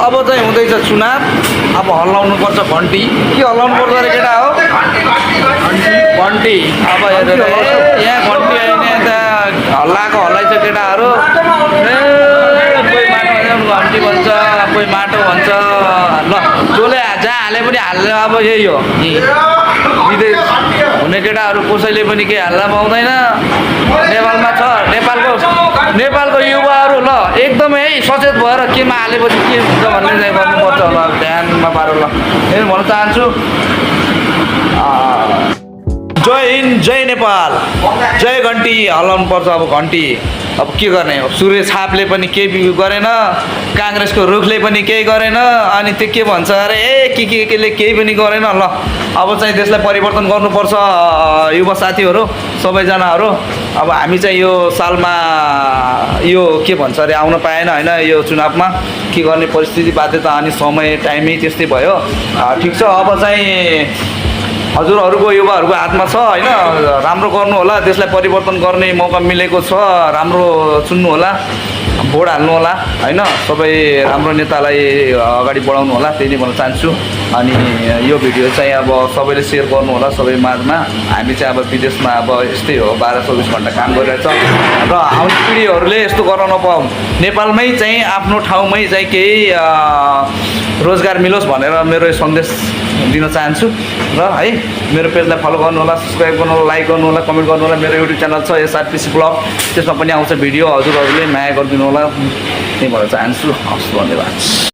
अब चाहिँ हुँदैछ चुनाव। अब हल्लाउनु पर्छ घन्टी। के हल्लाउनु पर्छ अरे केटा हो? घन्टी। अब हेरेर यहाँ घन्टी होइन यता हल्लाएको हल्लाइछ केटाहरू। कोही माटो घन्टी भन्छ, कोही माटो भन्छ। ल जसले जहाँ हाले पनि हाल्ने अब यही हो। विदेश हुने केटाहरू कसैले पनि केही हाल्न पाउँदैन। नेपालमा छ, नेपालको युवाहरू ल एकदमै सचेत भएर केमा हालेपछि के हुन्छ भन्ने चाहिँ गर्नुपर्छ होला, ध्यानमा पारेर। ल यही भन्न चाहन्छु। जय हिन्द, जय नेपाल, जय घन्टी। हल्लाउनु पर्छ अब घन्टी। अब के गर्ने? सूर्य छापले पनि केही गरेन, काङ्ग्रेसको रुखले पनि केही गरेन, अनि त्यो के भन्छ अरे केले केही पनि गरेन। ल अब चाहिँ देशलाई परिवर्तन गर्नुपर्छ युवा साथीहरू सबैजनाहरू। अब हामी चाहिँ यो सालमा यो के भन्छ अरे आउन पाएन होइन, यो चुनावमा के गर्ने परिस्थिति बाध्यता अनि समय टाइमै त्यस्तै भयो। ठिक छ, अब चाहिँ हजुरहरूको युवाहरूको हातमा छ होइन, राम्रो गर्नु होला, देशलाई परिवर्तन गर्ने मौका मिलेको छ, राम्रो चुन्नु होला, भोट हाल्नु होला होइन, सबै राम्रो नेतालाई अगाडि बढाउनु होला, त्यही नै भन्न चाहन्छु। अनि यो भिडियो चाहिँ अब सबैले सेयर गर्नु होला सबै माझमा। हामी चाहिँ अब विदेशमा अब यस्तै हो, 12-24 घन्टा काम गरिरहेछ र आउने पिँढीहरूले यस्तो गर्न नपाऊँ, नेपालमै चाहिँ आफ्नो ठाउँमै चाहिँ केही रोजगार मिलोस् भनेर मेरो सन्देश दिन चाहन्छु। र है मेरो पेजलाई फलो गर्नु होला, सब्सक्राइब गर्नु होला, लाइक गर्नु होला, कमेन्ट गर्नु होला। मेरो युट्युब च्यानल छ SRPC ब्लग, त्यसमा पनि आउँछ भिडियो, हजुरहरूले माया गरिदिनु होला, त्यही भन्न चाहन्छु। हस्, धन्यवाद।